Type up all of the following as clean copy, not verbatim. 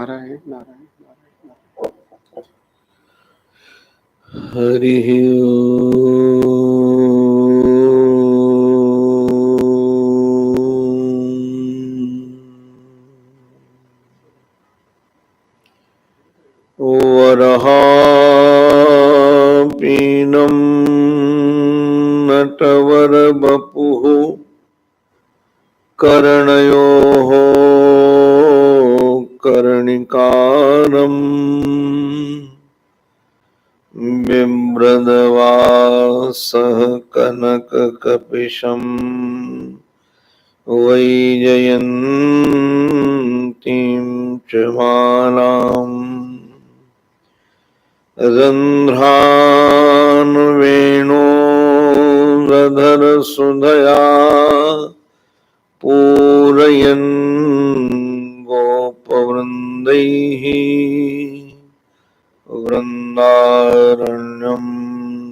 नारायण नारायण नारायण। हरि वरहापीनं नटवरवपुः कर्णयोः कर्णिकारम् बिभ्रद्वासः कनककपिशम् वैजयन्तीं च मालाम् रन्ध्रान् वेणोरधरसुधया पूरयन् गोपवृन्दैः वृन्दारण्यं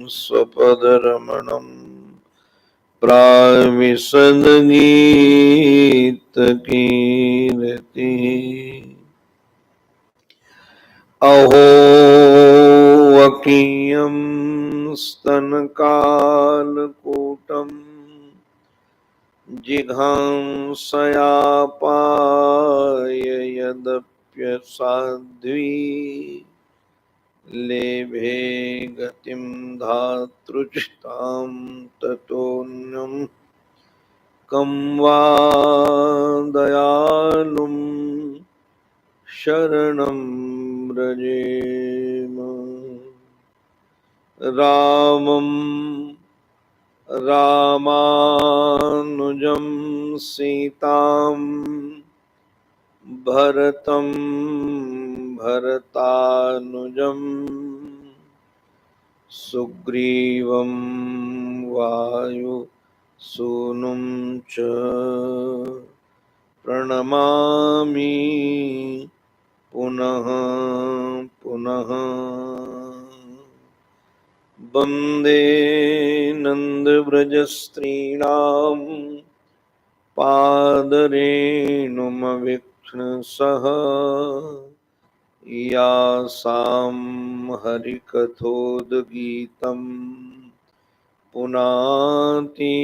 स्वपदरमणम् प्राविशद्गीतकीर्तिः। अहो वकीयं स्तनकालकूटम् जिघांसयापाय यदप्यसाध्वी लेभे गतिं धातृष्टां ततोऽन्यं कं वा दयालुं शरणं व्रजेम। रामं रामानुजं सीतां भरतं भरतानुजं सुग्रीवं वायुसूनुं च प्रणमामि पुनः पुनः। वन्दे नन्दव्रजस्त्रीणां पादरेणुमवीक्ष्णसः यासां हरिकथोद्गीतं पुनाति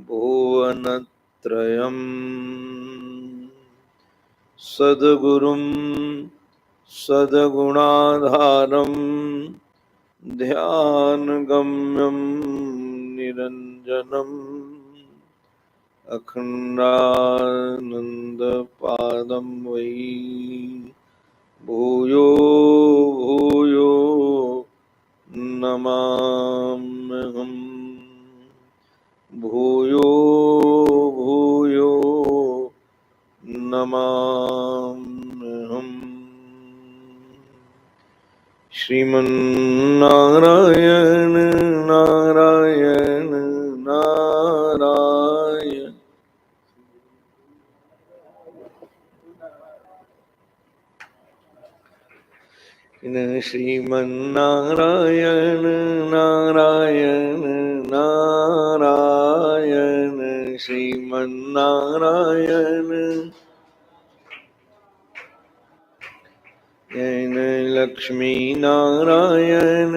भुवनत्रयम्। सद्गुरुं सद्गुणाधारं ध्यानगम्यं निरञ्जनम् अखण्डानन्दपादं वै भूयो भूयो नमाम्यहम्। भूयो भूयो नमाम्यहम्। श्रीमन्नारायण नारायण नारायण। श्रीमन्नारायण नारायण नारायण। श्रीमन्नारायण लक्ष्मी नारायण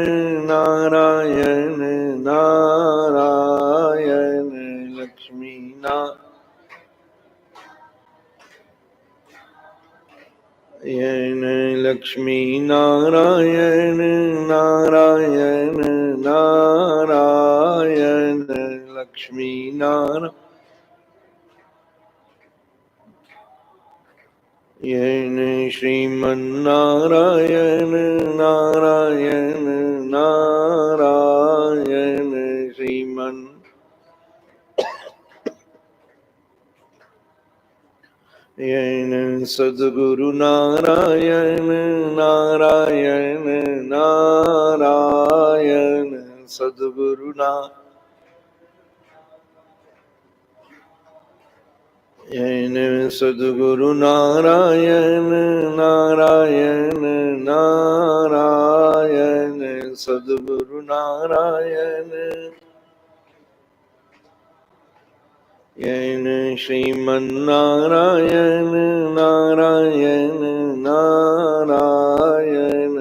नारायण नारायण। लक्ष्मी नारायण लक्ष्मी नारायण नारायण नारायण। लक्ष्मी नारायण श्रीमन्नारायण नारायण नारायण। श्रीमन्नारायण सद्गुरु नारायण नारायण नारायण। सद्गुरु नारायण सद्गुरु नारायण नारायण नारायण। सद्गुरु नारायण येन श्रीमन्नारायण नारायण नारायण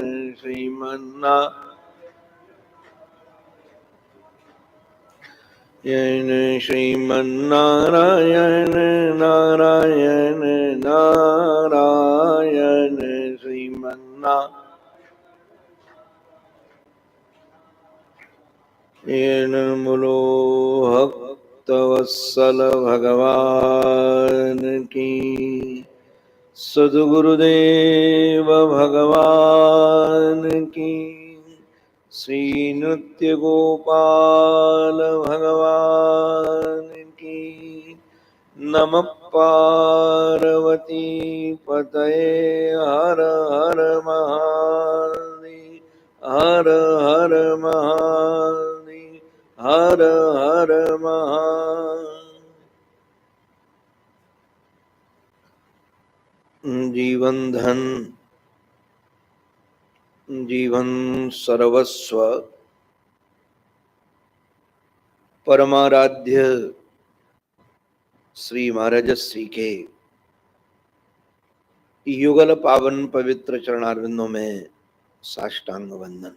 येन श्रीमन्नारायण नारायण नारायण येन मुलो भक्तवत्सल भगवान की सद्गुरुदेव भगवान की श्री नृत्य गोपाल भगवान की नमः पार्वती पतये हर हर महादेव हर हर महादेव हर हर महादेव। जीवन धन जीवन सर्वस्व परमाराध्य श्री महाराज श्री के युगल पावन पवित्र चरणारविंदों में साष्टांग वंदन।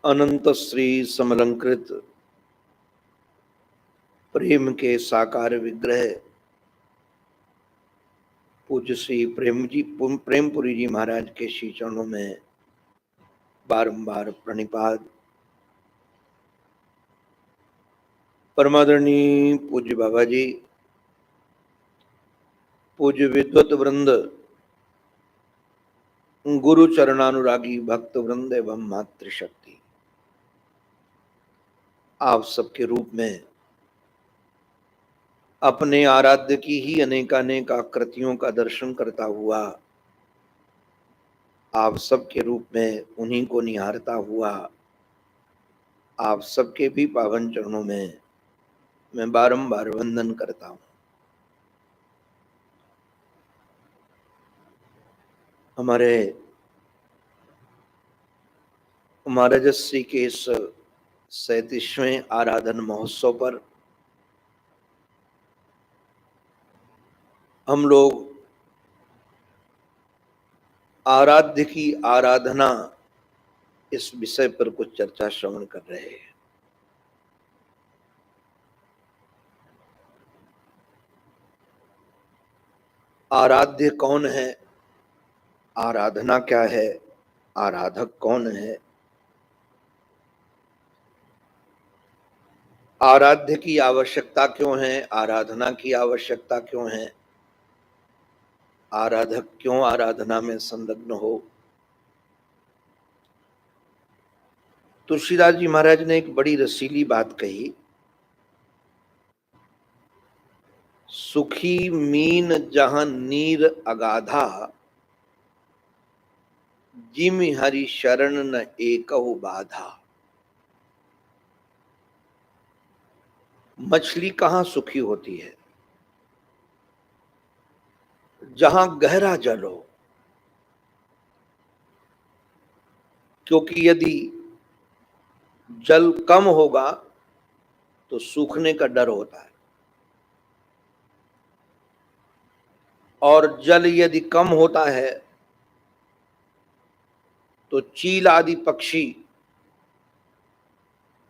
अनंत श्री समलंकृत प्रेम के साकार विग्रह पूज्य श्री प्रेमपुरी जी महाराज के श्री चरणों में बारंबार प्रणिपात। परमादरणीय पूज्य बाबा जी, पूज्य विद्वत वृंद, गुरु चरणानुरागी भक्त वृंद एवं मातृशक्ति, आप सबके रूप में अपने आराध्य की ही अनेकानेक आकृतियों का दर्शन करता हुआ, आप सबके रूप में उन्हीं को निहारता हुआ, आप सबके भी पावन चरणों में मैं बारंबार वंदन करता हूं। हमारे महाराजश्री के इस 37वें आराधन महोत्सव पर हम लोग आराध्य की आराधना इस विषय पर कुछ चर्चा श्रवण कर रहे हैं। आराध्य कौन है, आराधना क्या है, आराधक कौन है, आराध्य की आवश्यकता क्यों है, आराधना की आवश्यकता क्यों है, आराधक क्यों आराधना में संलग्न हो। तुलसीदास जी महाराज ने एक बड़ी रसीली बात कही, सुखी मीन जहां नीर अगाधा, जिम हरि शरण न एकहु बाधा। मछली कहां सुखी होती है? जहां गहरा जल हो, क्योंकि यदि जल कम होगा तो सूखने का डर होता है, और जल यदि कम होता है तो चील आदि पक्षी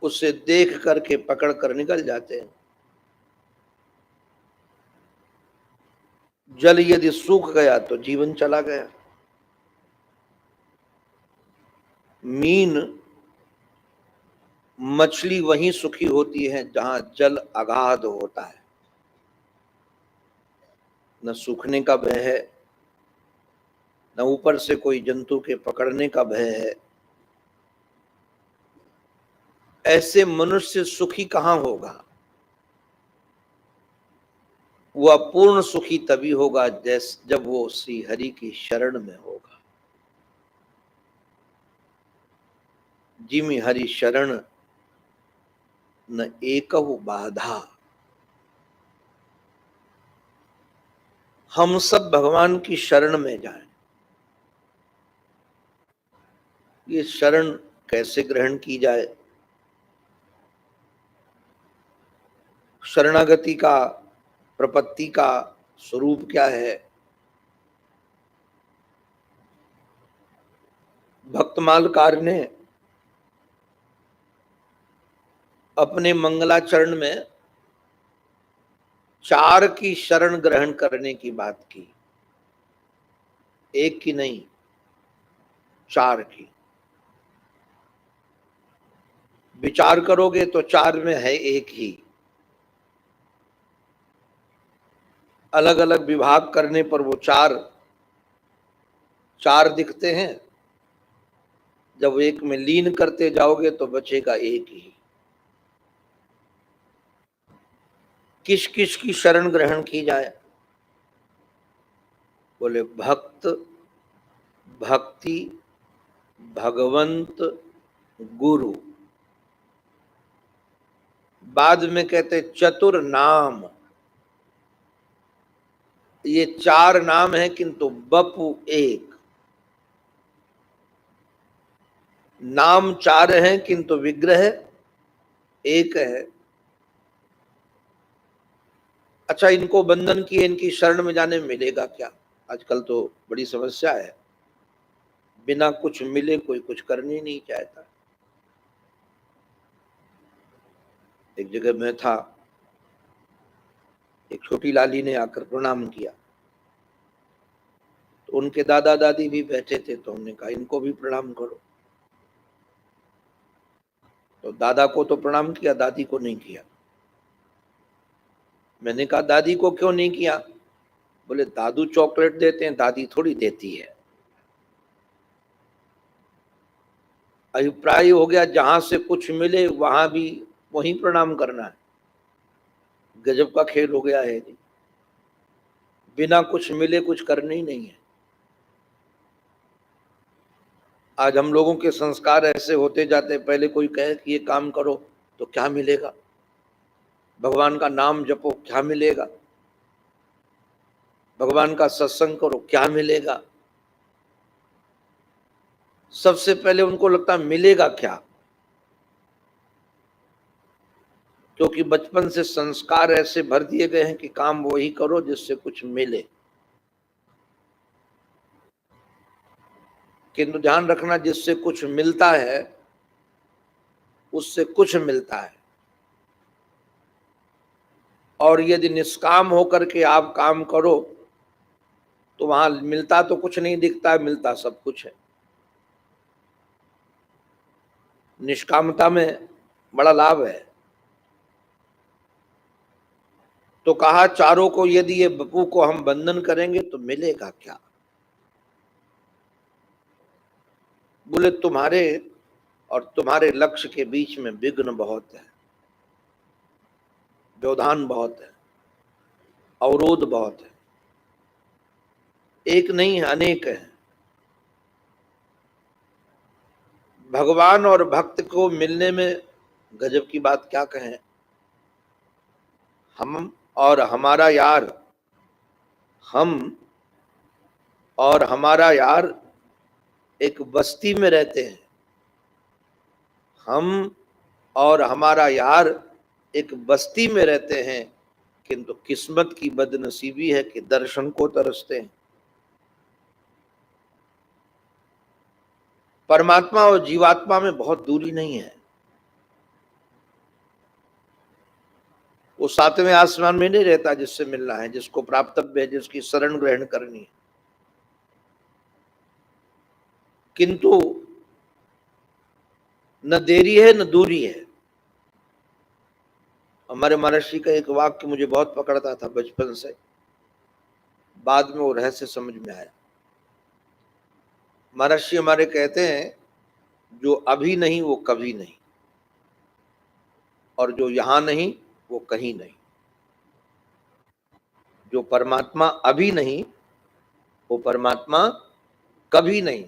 उसे देख करके पकड़ कर निकल जाते हैं। जल यदि सूख गया तो जीवन चला गया। मीन मछली वहीं सुखी होती है जहां जल अगाध होता है, न सूखने का भय है, न ऊपर से कोई जंतु के पकड़ने का भय है। ऐसे मनुष्य सुखी कहां होगा? वह पूर्ण सुखी तभी होगा जब वो श्री हरि की शरण में होगा। जिमि हरि शरण न एकहु बाधा। हम सब भगवान की शरण में जाएं। ये शरण कैसे ग्रहण की जाए? शरणागति का, प्रपत्ति का स्वरूप क्या है। भक्तमालकार ने अपने मंगलाचरण में 4 की शरण ग्रहण करने की बात की, 1 की नहीं, 4 की। विचार करोगे तो 4 में है 1 ही। अलग अलग विभाग करने पर वो 4 दिखते हैं, जब 1 में लीन करते जाओगे तो बचेगा 1 ही। किस किस की शरण ग्रहण की जाए? बोले भक्त, भक्ति, भगवंत, गुरु। बाद में कहते चतुर नाम। ये 4 नाम है किंतु बपु 1। नाम 4 हैं किंतु विग्रह 1 है। अच्छा, इनको बंधन किए, इनकी शरण में जाने में मिलेगा क्या? आजकल तो बड़ी समस्या है, बिना कुछ मिले कोई कुछ करने नहीं चाहता। एक जगह मैं था, एक छोटी लाली ने आकर प्रणाम किया, तो उनके दादा दादी भी बैठे थे, तो हमने कहा इनको भी प्रणाम करो। तो दादा को तो प्रणाम किया, दादी को नहीं किया। मैंने कहा दादी को क्यों नहीं किया? बोले दादू चॉकलेट देते हैं, दादी थोड़ी देती है। अभिप्राय हो गया जहां से कुछ मिले वहां भी वहीं प्रणाम करना है। गजब का खेल हो गया है जी। बिना कुछ मिले कुछ करने ही नहीं है। आज हम लोगों के संस्कार ऐसे होते जाते, पहले कोई कहे कि ये काम करो तो क्या मिलेगा, भगवान का नाम जपो क्या मिलेगा, भगवान का सत्संग करो क्या मिलेगा। सबसे पहले उनको लगता मिलेगा क्या, क्योंकि बचपन से संस्कार ऐसे भर दिए गए हैं कि काम वही करो जिससे कुछ मिले। किंतु ध्यान रखना, जिससे कुछ मिलता है उससे कुछ मिलता है, और यदि निष्काम होकर के आप काम करो तो वहां मिलता तो कुछ नहीं दिखता, मिलता सब कुछ है। निष्कामता में बड़ा लाभ है। तो कहा चारों को यदि ये बपू को हम बंधन करेंगे तो मिलेगा क्या? बोले तुम्हारे और तुम्हारे लक्ष्य के बीच में विघ्न बहुत है, व्यवधान बहुत है, अवरोध बहुत है, एक नहीं है अनेक है। भगवान और भक्त को मिलने में गजब की बात क्या कहें। हम और हमारा यार, हम और हमारा यार एक बस्ती में रहते हैं। हम और हमारा यार एक बस्ती में रहते हैं, किंतु किस्मत की बदनसीबी है कि दर्शन को तरसते हैं। परमात्मा और जीवात्मा में बहुत दूरी नहीं है। वो 7वें आसमान में नहीं रहता जिससे मिलना है, जिसको प्राप्तव्य है, जिसकी शरण ग्रहण करनी है। किंतु न देरी है न दूरी है। हमारे महर्षि का एक वाक्य मुझे बहुत पकड़ता था बचपन से, बाद में वो रहस्य समझ में आया। महर्षि हमारे कहते हैं जो अभी नहीं वो कभी नहीं, और जो यहां नहीं वो कहीं नहीं। जो परमात्मा अभी नहीं वो परमात्मा कभी नहीं,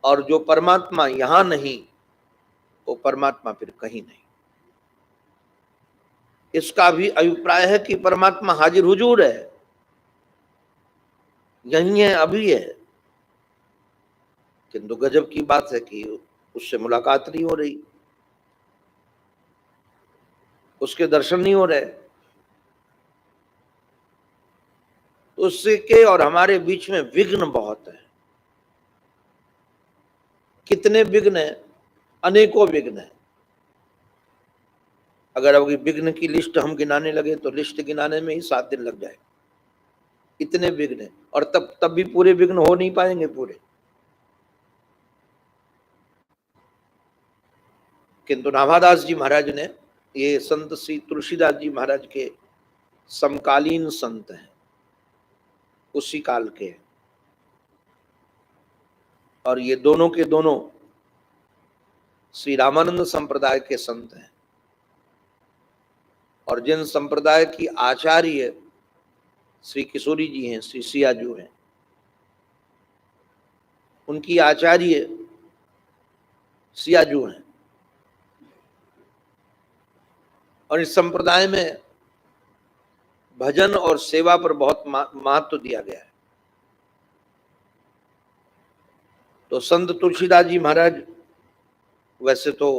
और जो परमात्मा यहां नहीं वो परमात्मा फिर कहीं नहीं। इसका भी अभिप्राय है कि परमात्मा हाजिर हुजूर है, यही है, अभी है, किंतु गजब की बात है कि उससे मुलाकात नहीं हो रही। उसके दर्शन नहीं हो रहे। उसके और हमारे बीच में विघ्न बहुत है। कितने विघ्न है? अनेकों विघ्न है। अगर अभी विघ्न की लिस्ट हम गिनाने लगे तो लिस्ट गिनाने में ही 7 दिन लग जाए, इतने विघ्न है। और तब भी पूरे विघ्न हो नहीं पाएंगे पूरे। किंतु नाभादास जी महाराज ने, ये संत श्री तुलसीदास जी महाराज के समकालीन संत हैं, उसी काल के हैं। और ये दोनों के दोनों श्री रामानंद संप्रदाय के संत हैं। और जिन संप्रदाय की आचार्य श्री किशोरी जी हैं, श्री सियाजू हैं, उनकी आचार्य सियाजू हैं। और इस संप्रदाय में भजन और सेवा पर बहुत महत्व दिया गया है। तो संत तुलसीदास जी महाराज वैसे तो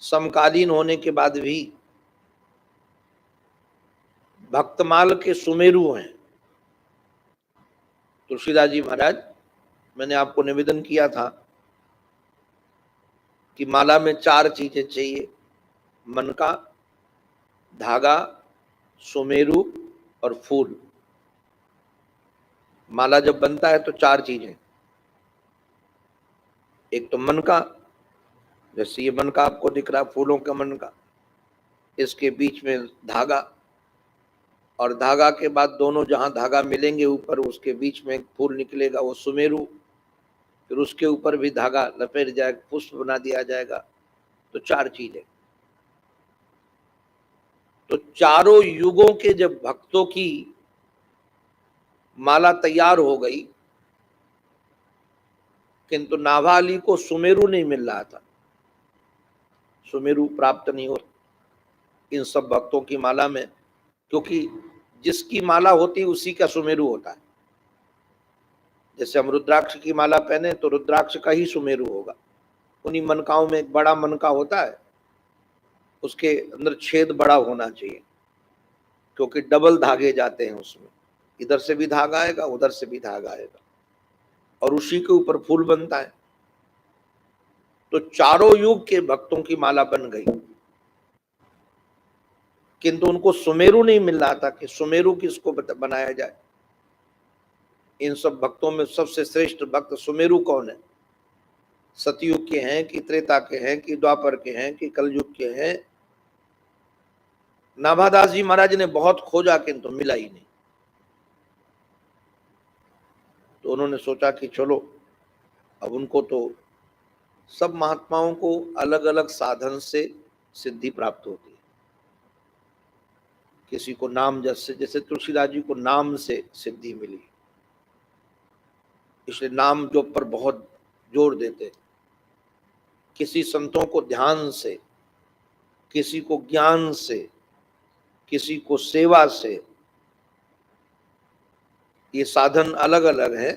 समकालीन होने के बाद भी भक्तमाल के सुमेरु हैं। तुलसीदास जी महाराज, मैंने आपको निवेदन किया था कि माला में 4 चीजें चाहिए: मनका, धागा, सुमेरु और फूल। माला जब बनता है तो 4 चीजें। एक तो मनका, जैसे ये मनका आपको दिख रहा, फूलों का मनका। इसके बीच में धागा, और धागा के बाद दोनों जहां धागा मिलेंगे ऊपर, उसके बीच में एक फूल निकलेगा, वो सुमेरु। फिर उसके ऊपर भी धागा लपेट जाएगा, पुष्प बना दिया जाएगा। तो 4 चीजें। तो चारों युगों के जब भक्तों की माला तैयार हो गई, किंतु नाभाली को सुमेरु नहीं मिल रहा था, सुमेरु प्राप्त नहीं हो इन सब भक्तों की माला में। क्योंकि जिसकी माला होती है उसी का सुमेरु होता है। जैसे हम रुद्राक्ष की माला पहने तो रुद्राक्ष का ही सुमेरु होगा। उन्हीं मनकाओं में एक बड़ा मनका होता है, उसके अंदर छेद बड़ा होना चाहिए, क्योंकि डबल धागे जाते हैं उसमें। इधर से भी धागा आएगा, उधर से भी धागा आएगा, और उसी के ऊपर फूल बनता है। तो चारों युग के भक्तों की माला बन गई, किंतु उनको सुमेरु नहीं मिल रहा था कि सुमेरु किसको बनाया जाए। इन सब भक्तों में सबसे श्रेष्ठ भक्त सुमेरु कौन है? सतयुग के हैं कि त्रेता के हैं कि द्वापर के हैं कि कलयुग के हैं? नाभादास जी महाराज ने बहुत खोजा, किंतु मिला ही नहीं। तो उन्होंने सोचा कि चलो, अब उनको तो सब महात्माओं को अलग अलग साधन से सिद्धि प्राप्त होती है। किसी को नाम, जैसे तुलसीदास जी को नाम से सिद्धि मिली, इसलिए नाम जो पर बहुत जोर देते। किसी संतों को ध्यान से, किसी को ज्ञान से, किसी को सेवा से। ये साधन अलग अलग है,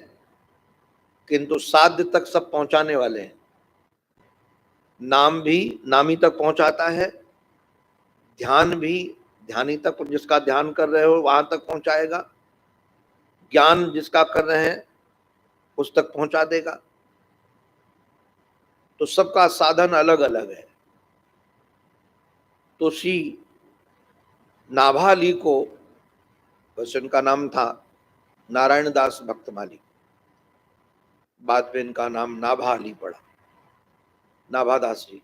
किंतु साध्य तक सब पहुंचाने वाले हैं। नाम भी नामी तक पहुंचाता है, ध्यान भी ध्यानी तक, जिसका ध्यान कर रहे हो वहां तक पहुंचाएगा, ज्ञान जिसका कर रहे हैं उस तक पहुंचा देगा। तो सबका साधन अलग अलग है। तो श्री नाभाली को, वैसे उनका नाम था नारायण दास भक्तमाली, बाद में इनका नाम नाभाली पड़ा, नाभादास जी।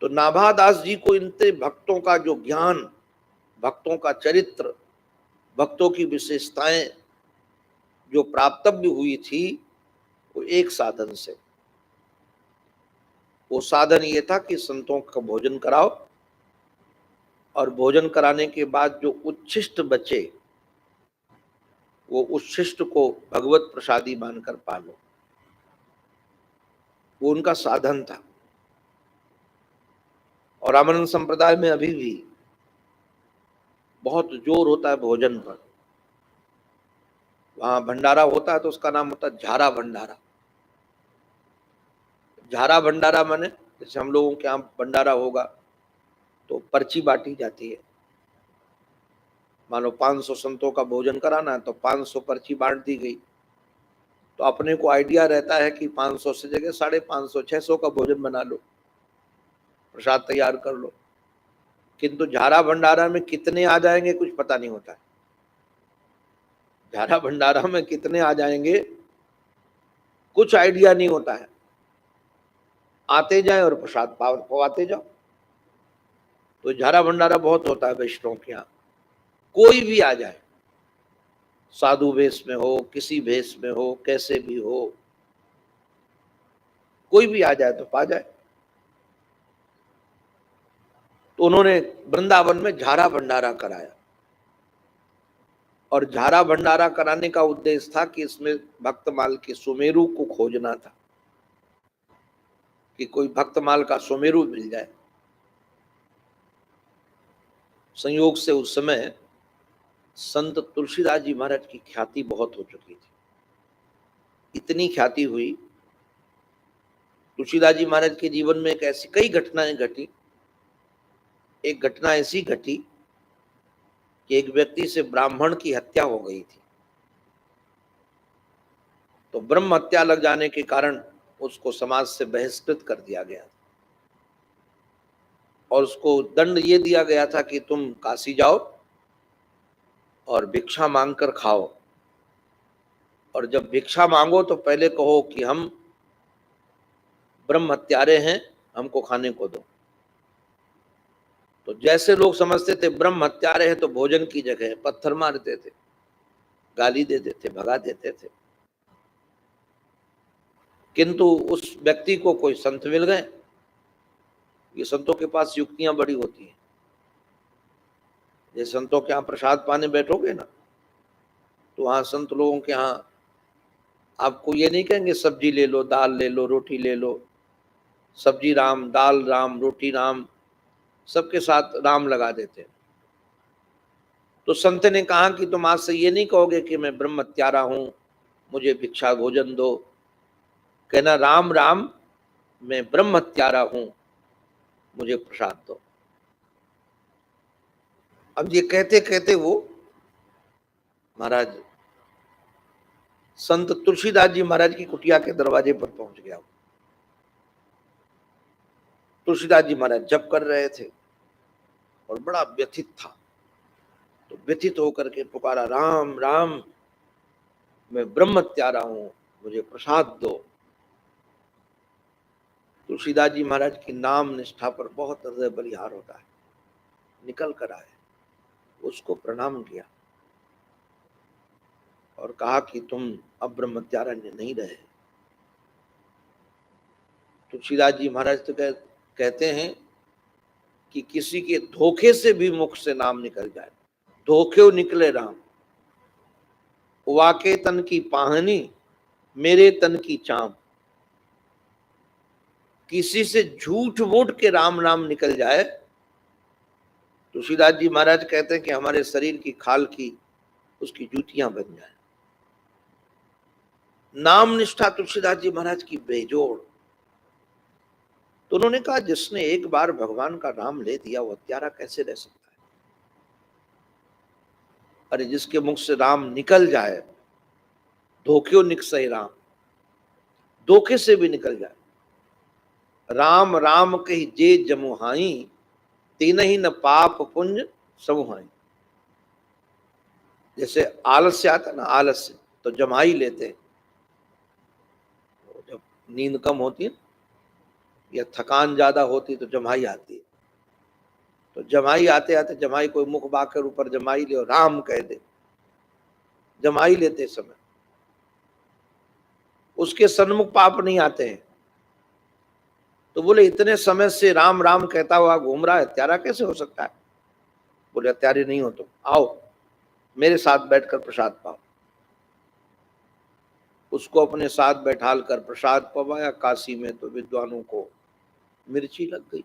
तो नाभादास जी को इनसे भक्तों का जो ज्ञान, भक्तों का चरित्र, भक्तों की विशेषताएं जो प्राप्तव्य हुई थी, वो एक साधन से। वो साधन ये था कि संतों का भोजन कराओ, और भोजन कराने के बाद जो उच्छिष्ट बचे, वो उच्छिष्ट को भगवत प्रसादी मानकर पालो। वो उनका साधन था। और रामानंद संप्रदाय में अभी भी बहुत जोर होता है भोजन पर। वहां भंडारा होता है तो उसका नाम होता है झारा भंडारा। झारा भंडारा माने जैसे हम लोगों के यहाँ भंडारा होगा तो पर्ची बांटी जाती है, मानो 500 संतों का भोजन कराना है तो 500 पर्ची बांट दी गई, तो अपने को आइडिया रहता है कि 500 से जगह 550 600 का भोजन बना लो, प्रसाद तैयार कर लो। किंतु झारा भंडारा में कितने आ जाएंगे कुछ पता नहीं होता है। झारा भंडारा में कितने आ जाएंगे कुछ आइडिया नहीं होता है, आते जाए और प्रसाद पवाते जाओ। तो झारा भंडारा बहुत होता है वैष्णव के यहाँ, कोई भी आ जाए, साधु वेश में हो, किसी वेश में हो, कैसे भी हो, कोई भी आ जाए तो पा जाए। तो उन्होंने वृंदावन में झारा भंडारा कराया, और झारा भंडारा कराने का उद्देश्य था कि इसमें भक्तमाल के सुमेरु को खोजना था, कि कोई भक्तमाल का सुमेरु मिल जाए। संयोग से उस समय संत तुलसीदास जी महाराज की ख्याति बहुत हो चुकी थी, इतनी ख्याति हुई। तुलसीदास जी महाराज के जीवन में एक ऐसी कई घटनाएं घटी। एक घटना ऐसी घटी कि एक व्यक्ति से ब्राह्मण की हत्या हो गई थी, तो ब्रह्म हत्या लग जाने के कारण उसको समाज से बहिष्कृत कर दिया गया और उसको दंड ये दिया गया था कि तुम काशी जाओ और भिक्षा मांगकर खाओ, और जब भिक्षा मांगो तो पहले कहो कि हम ब्रह्म हत्यारे हैं, हमको खाने को दो। तो जैसे लोग समझते थे ब्रह्म हत्यारे हैं तो भोजन की जगह पत्थर मारते थे, गाली देते थे, भगा देते थे। किंतु उस व्यक्ति को कोई संत मिल गए। ये संतों के पास युक्तियां बड़ी होती हैं। जैसे संतों के यहाँ प्रसाद पाने बैठोगे ना, तो वहां संत लोगों के यहाँ आपको ये नहीं कहेंगे सब्जी ले लो, दाल ले लो, रोटी ले लो। सब्जी राम, दाल राम, रोटी राम, सबके साथ राम लगा देते हैं। तो संत ने कहा कि तुम आज से ये नहीं कहोगे कि मैं ब्रह्म हत्यारा हूं, मुझे भिक्षा भोजन दो। कहना राम राम, मैं ब्रह्म हत्यारा हूं, मुझे प्रसाद दो। अब ये कहते कहते वो महाराज संत तुलसीदास जी महाराज की कुटिया के दरवाजे पर पहुंच गया। तुलसीदास जी महाराज जप कर रहे थे और बड़ा व्यथित था, तो व्यथित होकर के पुकारा राम राम, मैं ब्रह्म हत्यारा हूं, मुझे प्रसाद दो। तुलसीदास जी महाराज की नाम निष्ठा पर बहुत हृदय बलिहार होता है, निकल कर आए, उसको प्रणाम किया और कहा कि तुम अब ब्रह्म हत्यारा नहीं रहे। तुलसीदास जी महाराज तो कहते हैं कि किसी के धोखे से भी मुख से नाम निकल जाए, धोखे निकले राम, वाके तन की पाहनी, मेरे तन की चाम। किसी से झूठ मूठ के राम नाम निकल जाए, तुलसीदास जी महाराज कहते हैं कि हमारे शरीर की खाल की उसकी जूतियां बन जाए। नाम निष्ठा तुलसीदास जी महाराज की बेजोड़। तो उन्होंने कहा जिसने एक बार भगवान का नाम ले दिया वो हत्यारा कैसे रह सकता है। अरे जिसके मुख से राम निकल जाए, धोखे निकसे राम, धोखे से भी निकल जाए। राम राम कही जे जमुहाई, तीन ही न पाप पुंज समुहाई। जैसे आलस्य आता ना, आलस्य तो जमाई लेते हैं, जब नींद कम होती है या थकान ज्यादा होती तो जमाई आती है। तो जमाई आते आते जमाई कोई मुख बाकर ऊपर जमाई ले और राम कह दे, जमाई लेते समय उसके सन्मुख पाप नहीं आते हैं। तो बोले इतने समय से राम राम कहता हुआ घूम रहा है, हत्यारा कैसे हो सकता है। बोले हत्यारे नहीं हो तुम, आओ मेरे साथ बैठकर प्रसाद पाओ। उसको अपने साथ बैठाल कर प्रसाद पवाया। काशी में तो विद्वानों को मिर्ची लग गई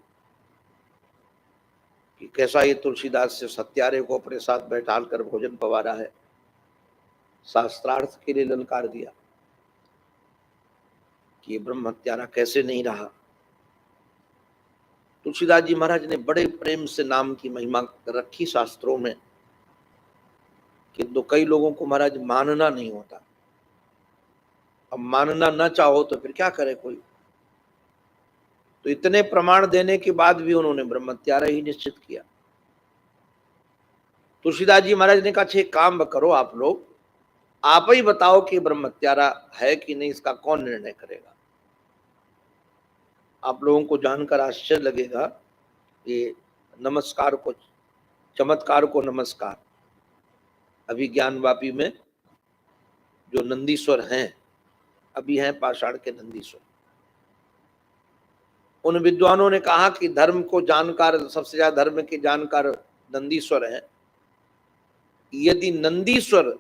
कि कैसा ये तुलसीदास से हत्यारे को अपने साथ बैठाल कर भोजन पवा रहा है। शास्त्रार्थ के लिए ललकार दिया कि ये ब्रह्म हत्यारा कैसे नहीं रहा। तुलसीदास जी महाराज ने बड़े प्रेम से नाम की महिमा रखी शास्त्रों में, किंतु कई लोगों को महाराज मानना नहीं होता। अब मानना न चाहो तो फिर क्या करे कोई। तो इतने प्रमाण देने के बाद भी उन्होंने ब्रह्मत्यारा ही निश्चित किया। तुलसीदास जी महाराज ने कहा, अच्छा एक काम करो आप लोग, आप ही बताओ कि ब्रह्मत्यारा है कि नहीं, इसका कौन निर्णय करेगा। आप लोगों को जानकर आश्चर्य लगेगा, ये नमस्कार को, चमत्कार को नमस्कार, अभिज्ञान वापी में जो नंदीश्वर हैं, अभी हैं पाषाण के नंदीश्वर, उन विद्वानों ने कहा कि धर्म को जानकार, सबसे ज्यादा धर्म के जानकार नंदीश्वर हैं। यदि नंदीश्वर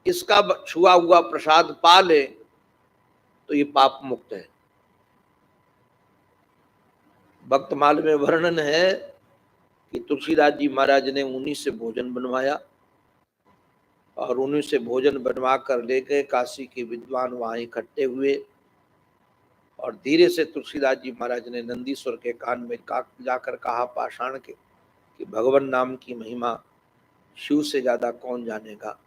इसका छुआ हुआ प्रसाद पा ले तो ये पाप मुक्त है। भक्तमाल में वर्णन है कि तुलसीदास जी महाराज ने उन्हीं से भोजन बनवाया और उन्हीं से भोजन बनवा कर ले गए। काशी के विद्वान वहां इकट्ठे हुए और धीरे से तुलसीदास जी महाराज ने नंदीश्वर के कान में जाकर कहा पाषाण के कि भगवान नाम की महिमा शिव से ज्यादा कौन जानेगा,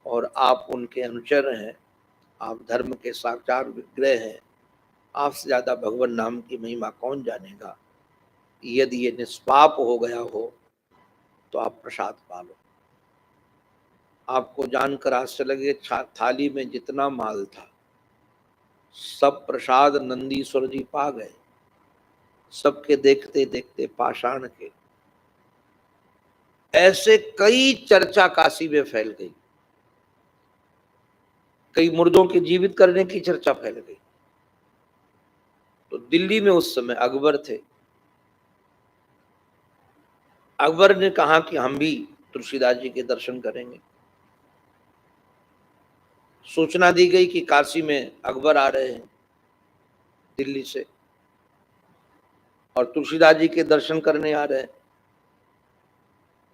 और आप उनके अनुचर हैं, आप धर्म के साक्षात विग्रह हैं, आपसे ज्यादा भगवान नाम की महिमा कौन जानेगा। यदि ये निष्पाप हो गया हो तो आप प्रसाद पा लो। आपको जानकर आश्चर्य लगे, थाली में जितना माल था सब प्रसाद नंदीश्वर जी पा गए। सबके देखते देखते पाषाण के ऐसे कई चर्चा काशी में फैल गई, कई मुर्दों के जीवित करने की चर्चा फैल गई। तो दिल्ली में उस समय अकबर थे। अकबर ने कहा कि हम भी तुलसीदास जी के दर्शन करेंगे। सूचना दी गई कि काशी में अकबर आ रहे हैं दिल्ली से और तुलसीदास जी के दर्शन करने आ रहे हैं।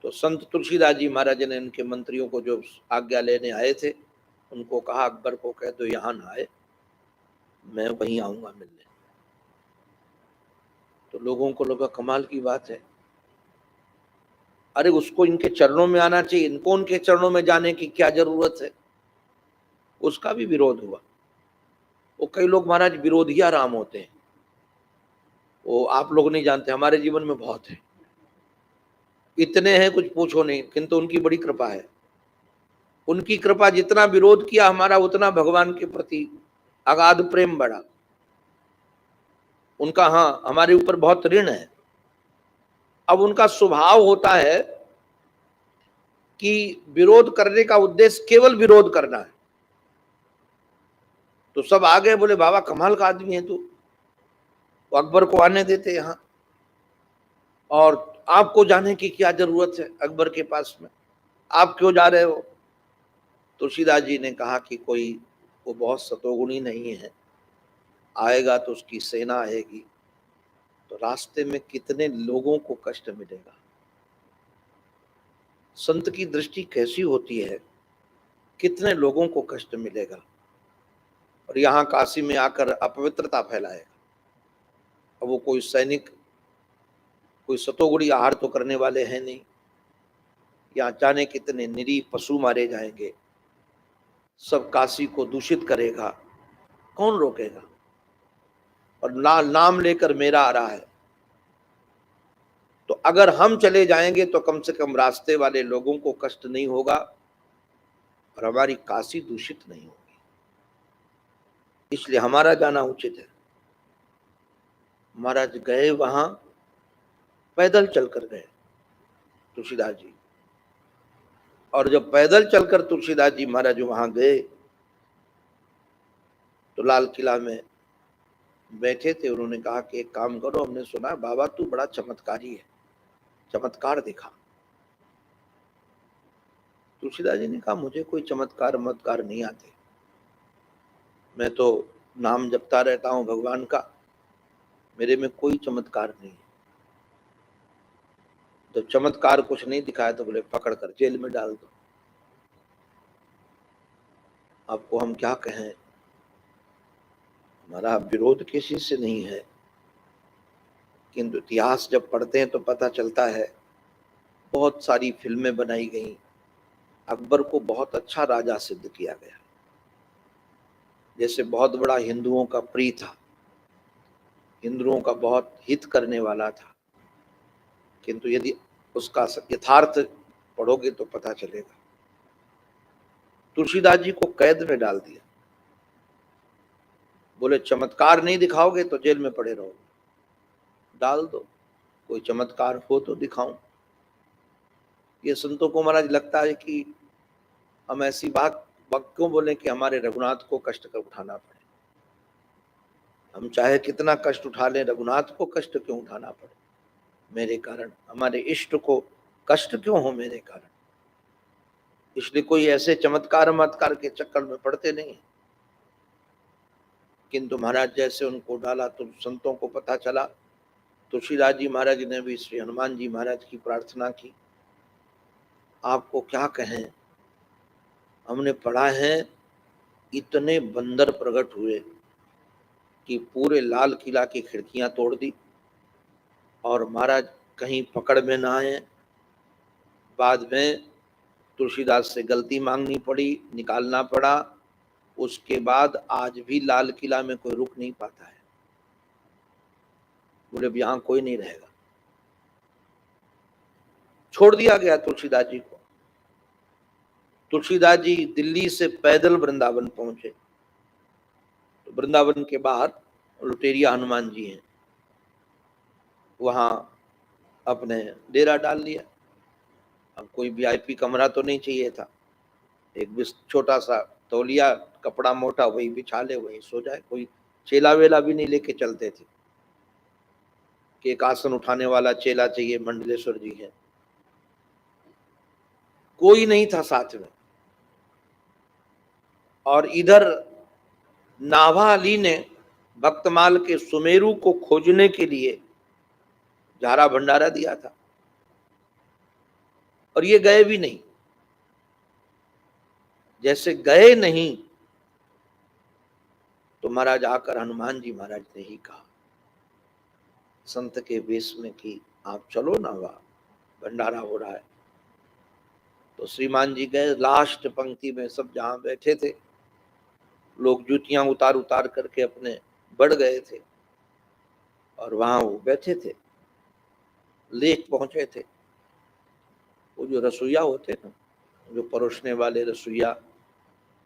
तो संत तुलसीदास जी महाराज ने उनके मंत्रियों को जो आज्ञा लेने आए थे उनको कहा, अकबर को कह दो यहाँ ना आए, मैं वहीं आऊंगा मिलने। तो लोगों को लगा कमाल की बात है, अरे उसको इनके चरणों में आना चाहिए, इनको उनके चरणों में जाने की क्या जरूरत है। उसका भी विरोध हुआ। वो कई लोग महाराज विरोधिया राम होते हैं, वो आप लोग नहीं जानते, हमारे जीवन में बहुत है, इतने हैं कुछ पूछो नहीं, किंतु उनकी बड़ी कृपा है। उनकी कृपा, जितना विरोध किया हमारा उतना भगवान के प्रति अगाध प्रेम बढ़ा। उनका हाँ हमारे ऊपर बहुत ऋण है। अब उनका स्वभाव होता है कि विरोध करने का उद्देश्य केवल विरोध करना है। तो सब आ गए, बोले बाबा कमाल का आदमी है तू, तो अकबर को आने देते यहाँ, और आपको जाने की क्या जरूरत है अकबर के पास में, आप क्यों जा रहे हो। तुलसीदास जी ने कहा कि कोई वो बहुत सतोगुणी नहीं है, आएगा तो उसकी सेना आएगी, तो रास्ते में कितने लोगों को कष्ट मिलेगा। संत की दृष्टि कैसी होती है, कितने लोगों को कष्ट मिलेगा, और यहाँ काशी में आकर अपवित्रता फैलाएगा। अब वो कोई सैनिक, कोई सतोगुणी आहार तो करने वाले हैं नहीं, यहाँ जाने कितने निरीह पशु मारे जाएंगे, सब काशी को दूषित करेगा, कौन रोकेगा। और नाम लेकर मेरा आ रहा है, तो अगर हम चले जाएंगे तो कम से कम रास्ते वाले लोगों को कष्ट नहीं होगा और हमारी काशी दूषित नहीं होगी, इसलिए हमारा जाना उचित है। महाराज गए वहां, पैदल चलकर गए तुलसीदास जी, और जब पैदल चलकर तुलसीदास जी महाराज वहां गए तो लाल किला में बैठे थे। उन्होंने कहा कि एक काम करो, हमने सुना बाबा तू बड़ा चमत्कारी है, चमत्कार दिखा। तुलसीदास जी ने कहा मुझे कोई चमत्कार मत्कार नहीं आते, मैं तो नाम जपता रहता हूं भगवान का, मेरे में कोई चमत्कार नहीं है। तो चमत्कार कुछ नहीं दिखाया तो बोले पकड़ कर जेल में डाल दो। आपको हम क्या कहें, हमारा विरोध किसी से नहीं है, किंतु इतिहास जब पढ़ते हैं तो पता चलता है बहुत सारी फिल्में बनाई गई, अकबर को बहुत अच्छा राजा सिद्ध किया गया। जैसे बहुत बड़ा हिंदुओं का प्रिय था, हिंदुओं का बहुत हित करने वाला था, किंतु यदि उसका यथार्थ पढ़ोगे तो पता चलेगा। तुलसीदास जी को कैद में डाल दिया, बोले चमत्कार नहीं दिखाओगे तो जेल में पड़े रहोगे, डाल दो, कोई चमत्कार हो तो दिखाऊं। ये संतों को महाराज लगता है कि हम ऐसी बात क्यों बोले कि हमारे रघुनाथ को कष्ट कर उठाना पड़े। हम चाहे कितना कष्ट उठा लें, रघुनाथ को कष्ट क्यों उठाना पड़े मेरे कारण, हमारे इष्ट को कष्ट क्यों हो मेरे कारण। इसलिए कोई ऐसे चमत्कार मत्कार के चक्कर में पड़ते नहीं। किंतु महाराज जैसे उनको डाला तो संतों को पता चला। तुलसीदास जी महाराज ने भी श्री हनुमान जी महाराज की प्रार्थना की। आपको क्या कहें, हमने पढ़ा है इतने बंदर प्रकट हुए कि पूरे लाल किला की खिड़कियां तोड़ दी और महाराज कहीं पकड़ में ना आए। बाद में तुलसीदास से गलती मांगनी पड़ी, निकालना पड़ा। उसके बाद आज भी लाल किला में कोई रुक नहीं पाता है, बोले अब यहां कोई नहीं रहेगा। छोड़ दिया गया तुलसीदास जी को। तुलसीदास जी दिल्ली से पैदल वृंदावन पहुंचे तो वृंदावन के बाहर लुटेरिया हनुमान जी हैं, वहां अपने डेरा डाल लिया। अब कोई वीआईपी कमरा तो नहीं चाहिए था, एक छोटा सा तौलिया कपड़ा मोटा वही बिछा ले, वही सो जाए। कोई चेला वेला भी नहीं लेके चलते थे कि एक आसन उठाने वाला चेला चाहिए, मंडलेश्वर जी है, कोई नहीं था साथ में। और इधर नाभा अली ने भक्तमाल के सुमेरु को खोजने के लिए झारा भंडारा दिया था और ये गए भी नहीं। जैसे गए नहीं तो महाराज आकर हनुमान जी महाराज ने ही कहा संत के वेश में कि आप चलो ना, वहां भंडारा हो रहा है। तो श्रीमान जी गए, लास्ट पंक्ति में सब जहां बैठे थे लोग जूतियां उतार उतार करके अपने बढ़ गए थे और वहां वो बैठे थे, लेट पहुंचे थे। वो जो रसोईया होते ना, जो परोसने वाले रसोईया,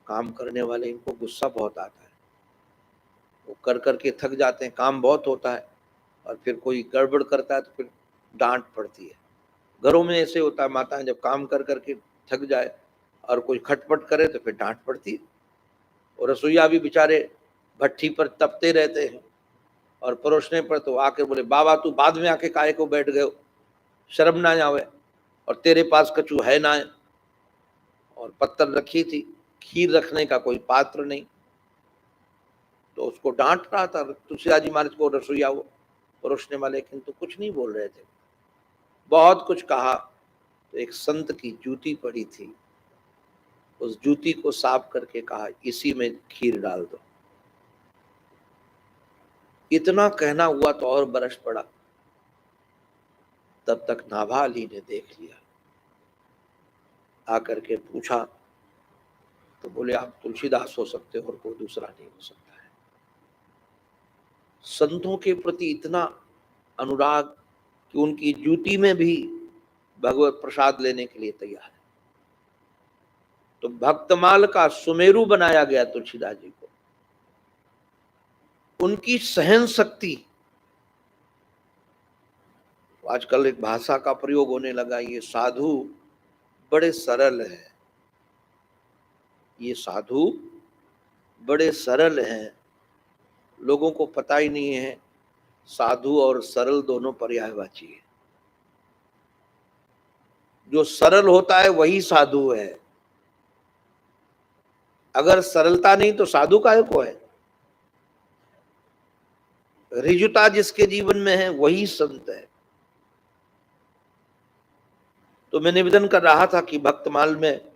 काम करने वाले, इनको गुस्सा बहुत आता है। वो कर करके थक जाते हैं, काम बहुत होता है और फिर कोई गड़बड़ करता है तो फिर डांट पड़ती है। घरों में ऐसे होता है, माताएं जब काम कर करके थक जाए और कोई खटपट करे तो फिर डांट पड़ती है। और रसोईया भी बेचारे भट्टी पर तपते रहते हैं और परोसने पर तो आके बोले बाबा तू बाद में आके काहे को बैठ गए, शर्म ना आवे, और तेरे पास कछु है ना है। और पत्थर रखी थी, खीर रखने का कोई पात्र नहीं, तो उसको डांट रहा था तुलसीदास जी महाराज को रसोईया वो परोसने वाले, किंतु कुछ नहीं बोल रहे थे। बहुत कुछ कहा तो एक संत की जूती पड़ी थी, उस जूती को साफ करके कहा इसी में खीर डाल दो। इतना कहना हुआ तो और बरस पड़ा। तब तक नाभा अली ने देख लिया, आकर के पूछा तो बोले आप तुलसीदास हो सकते हो और कोई दूसरा नहीं हो सकता है। संतों के प्रति इतना अनुराग कि उनकी जूती में भी भगवत प्रसाद लेने के लिए तैयार है। तो भक्तमाल का सुमेरु बनाया गया तुलसीदास जी को। उनकी सहन शक्ति, आजकल एक भाषा का प्रयोग होने लगा, ये साधु बड़े सरल है, ये साधु बड़े सरल हैं। लोगों को पता ही नहीं है साधु और सरल दोनों पर्यायवाची है। जो सरल होता है वही साधु है, अगर सरलता नहीं तो साधु काहे को है। रिजुता जिसके जीवन में है वही संत है। तो मैं निवेदन कर रहा था कि भक्तमाल में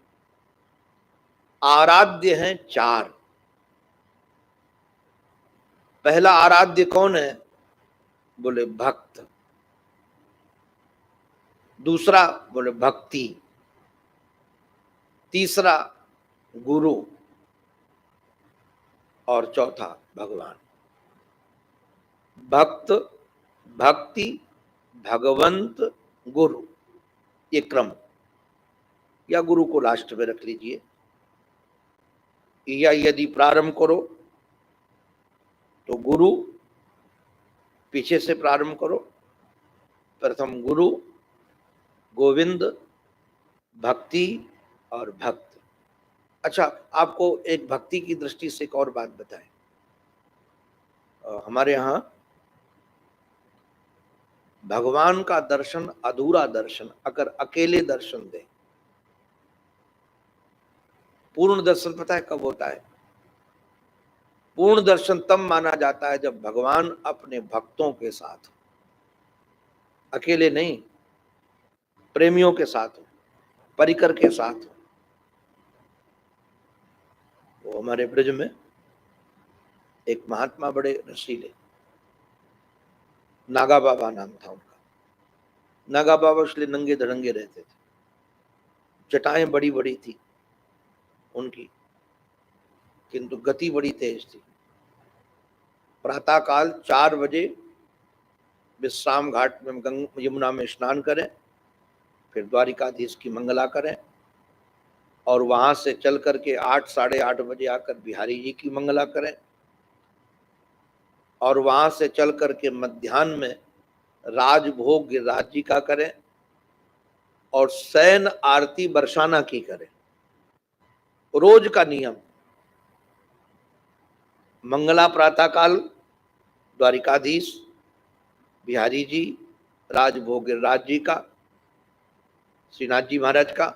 आराध्य हैं 4। पहला आराध्य कौन है, बोले भक्त, दूसरा बोले भक्ति, तीसरा गुरु, और चौथा भगवान। भक्त, भक्ति, भगवंत, गुरु, ये क्रम, या गुरु को लास्ट में रख लीजिए, या यदि प्रारंभ करो तो गुरु पीछे से प्रारंभ करो, प्रथम गुरु, गोविंद, भक्ति और भक्त। अच्छा, आपको एक भक्ति की दृष्टि से एक और बात बताएं। हमारे यहाँ भगवान का दर्शन अधूरा दर्शन अगर अकेले दर्शन दे, पूर्ण दर्शन पता है कब होता है? पूर्ण दर्शन तब माना जाता है जब भगवान अपने भक्तों के साथ, अकेले नहीं, प्रेमियों के साथ, परिकर के साथ। वो हमारे ब्रज में एक महात्मा बड़े रसीले, नागा बाबा नाम था उनका। नागा बाबा इसलिए नंगे धड़ंगे रहते थे, चटाएं बड़ी बड़ी थी उनकी, किंतु गति बड़ी तेज थी। प्रातः काल 4 बजे विश्राम घाट में यमुना में स्नान करें, फिर द्वारिकाधीश की मंगला करें, और वहां से चल करके 8 साढ़े 8 बजे आकर बिहारी जी की मंगला करें, और वहां से चल करके मध्याह्न में राजभोग गिरिराज जी का करें, और शयन आरती बरसाना की करें। रोज का नियम, मंगला प्रातः काल द्वारिकाधीश, बिहारी जी, राजभोग गिरिराज जी का, श्रीनाथ जी महाराज का,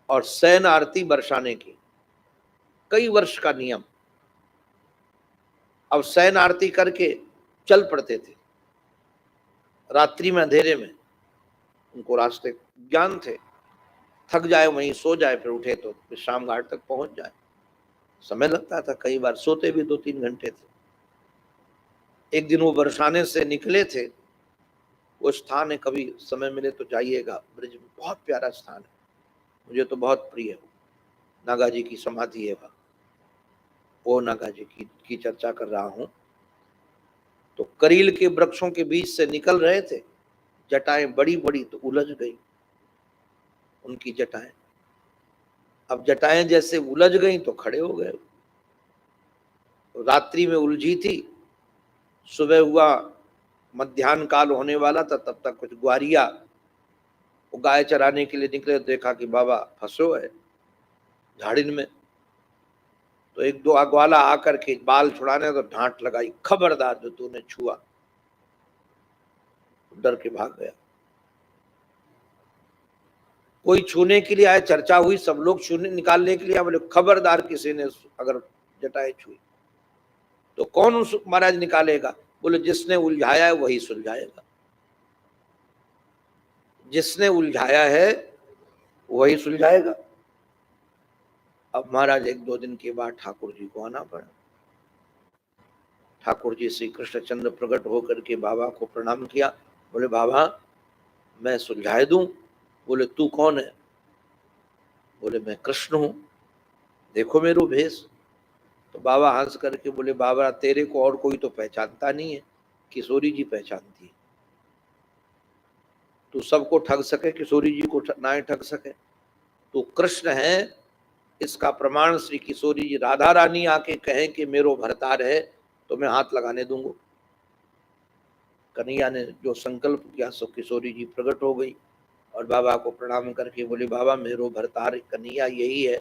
और शयन आरती बरसाने की, कई वर्ष का नियम। अब शयन आरती करके चल पड़ते थे रात्रि में, अंधेरे में, उनको रास्ते ज्ञान थे, थक जाए वहीं सो जाए, फिर उठे तो विश्राम घाट तक पहुंच जाए। समय लगता था, कई बार सोते भी 2-3 घंटे थे। एक दिन वो बरसाने से निकले थे, वो स्थान है, कभी समय मिले तो जाइएगा, ब्रज में बहुत प्यारा स्थान है, मुझे तो बहुत प्रिय है। नागा जी की समाधि है वहाँ, वो नागा जी की चर्चा कर रहा हूँ। तो करील के वृक्षों के बीच से निकल रहे थे, जटाएं बड़ी बड़ी तो उलझ गई उनकी जटाएं। अब जटाएं जैसे उलझ गई तो खड़े हो गए। रात्रि में उलझी थी, सुबह हुआ, मध्याह्न काल होने वाला था, तब तक कुछ ग्वारिया वो गाय चराने के लिए निकले, देखा कि बाबा फंसो है झाड़िन में। तो एक दो ग्वाला आकर के बाल छुड़ाने तो ढांट लगाई, खबरदार जो तूने छुआ। डर के भाग गया। कोई छूने के लिए आया, चर्चा हुई, सब लोग छूने निकालने के लिए, बोले खबरदार किसी ने अगर जटाएं छुई तो कौन उस महाराज निकालेगा? बोले जिसने उलझाया है वही सुलझाएगा, जिसने उलझाया है वही सुलझाएगा। अब महाराज 1-2 दिन के बाद ठाकुर जी को आना पड़ा। ठाकुर जी श्री कृष्णचंद्र प्रकट होकर के बाबा को प्रणाम किया, बोले बाबा मैं सुलझाए दूं? बोले तू कौन है? बोले मैं कृष्ण हूं, देखो मेरो भेष। तो बाबा हंस करके बोले बाबा तेरे को और कोई तो पहचानता नहीं है, किशोरी जी पहचानती है। तू सबको ठग सके, किशोरी जी को ना ठग सके। तू कृष्ण है, इसका प्रमाण श्री किशोरी जी राधा रानी आके कहें कि मेरो भरतार है तो मैं हाथ लगाने दूंगा। कन्हैया ने जो संकल्प किया सो किशोरी जी प्रकट हो गई, और बाबा को प्रणाम करके बोले बाबा मेरो भरतार कन्हैया यही है।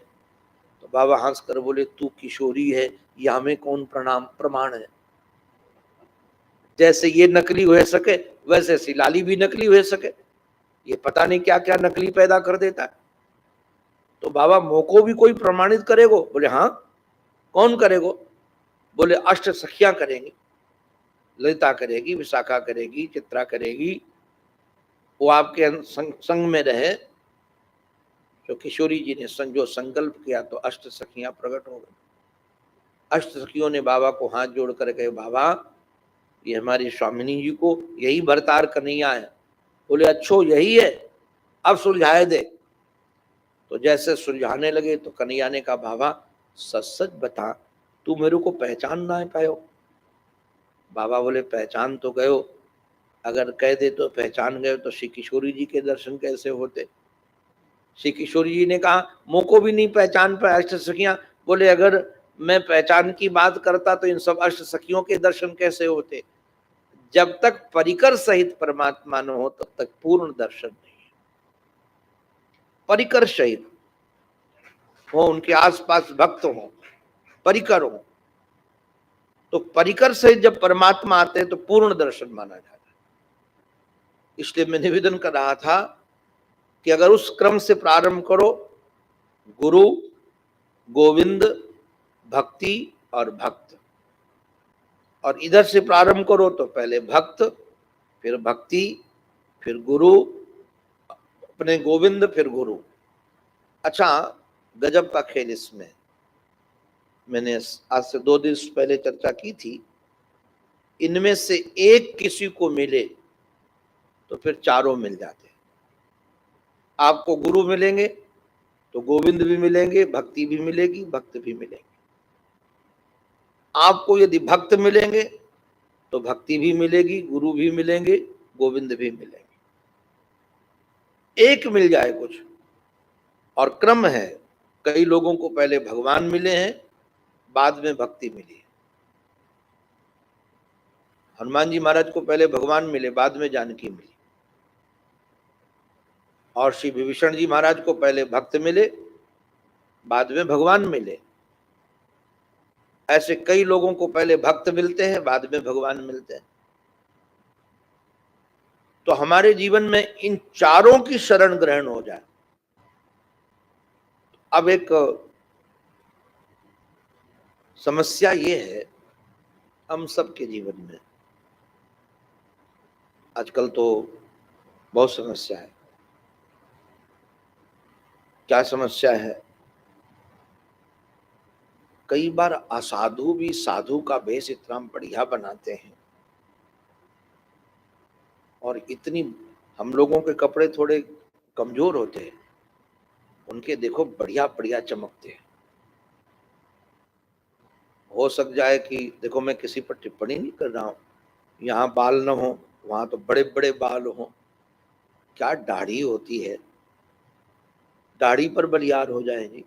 तो बाबा हंस कर बोले तू किशोरी है, यह हमें कौन प्रमाण है? जैसे ये नकली हो सके वैसे सिलाली भी नकली हो सके, ये पता नहीं क्या क्या नकली पैदा कर देता है। तो बाबा मोको भी कोई प्रमाणित करेगो? बोले हाँ, कौन करेगो? बोले 8 सखियां करेंगी, ललिता करेगी, विशाखा करेगी, चित्रा करेगी, वो आपके संग में रहे। तो किशोरी जी ने जो संकल्प किया तो 8 सखियां प्रकट हो गई। 8 सखियों ने बाबा को हाथ जोड़ कर कहे बाबा ये हमारी स्वामिनी जी को यही बरतार कन्हैया है। बोले अच्छो यही है, अब सुलझाए दे। तो जैसे सुलझाने लगे तो कन्हैया ने कहा बाबा सच सच बता, तू मेरे को पहचान ना पायो। बाबा बोले पहचान तो गयो, अगर कह दे तो पहचान गए तो श्री किशोरी जी के दर्शन कैसे होते। श्री किशोरी जी ने कहा मुझको भी नहीं पहचान पाए अष्ट सखियां। बोले अगर मैं पहचान की बात करता तो इन सब अष्ट सखियों के दर्शन कैसे होते। जब तक परिकर सहित परमात्मा न हो तब तक पूर्ण दर्शन नहीं है। परिकर सहित हो, उनके आसपास भक्त हो, परिकर हो, तो परिकर सहित जब परमात्मा आते हैं तो पूर्ण दर्शन माना जाता है। इसलिए मैं निवेदन कर रहा था कि अगर उस क्रम से प्रारंभ करो, गुरु, गोविंद, भक्ति और भक्त, और इधर से प्रारंभ करो तो पहले भक्त, फिर भक्ति, फिर गुरु, अपने गोविंद, फिर गुरु। अच्छा गजब का खेल इसमें, मैंने आज से 2 दिन पहले चर्चा की थी। इनमें से एक किसी को मिले तो फिर चारों मिल जाते हैं। आपको गुरु मिलेंगे तो गोविंद भी मिलेंगे, भक्ति भी मिलेगी, भक्त भी मिलेंगे। आपको यदि भक्त मिलेंगे तो भक्ति भी मिलेगी, गुरु भी मिलेंगे, गोविंद भी मिलेंगे। एक मिल जाए कुछ, और क्रम है, कई लोगों को पहले भगवान मिले हैं, बाद में भक्ति मिली है। हनुमान जी महाराज को पहले भगवान मिले, बाद में जानकी मिली। और श्री विभीषण जी महाराज को पहले भक्त मिले, बाद में भगवान मिले। ऐसे कई लोगों को पहले भक्त मिलते हैं, बाद में भगवान मिलते हैं। तो हमारे जीवन में इन चारों की शरण ग्रहण हो जाए। अब एक समस्या ये है हम सबके जीवन में, आजकल तो बहुत समस्या है। क्या समस्या है? कई बार असाधु भी साधु का भेष इतना बढ़िया बनाते हैं, और इतनी, हम लोगों के कपड़े थोड़े कमजोर होते हैं, उनके देखो बढ़िया बढ़िया चमकते हैं। हो सक जाए कि देखो मैं किसी पर टिप्पणी नहीं कर रहा हूं, यहाँ बाल न हो, वहां तो बड़े बड़े बाल हो, क्या दाढ़ी होती है, दाढ़ी पर बलियार हो जाएगी,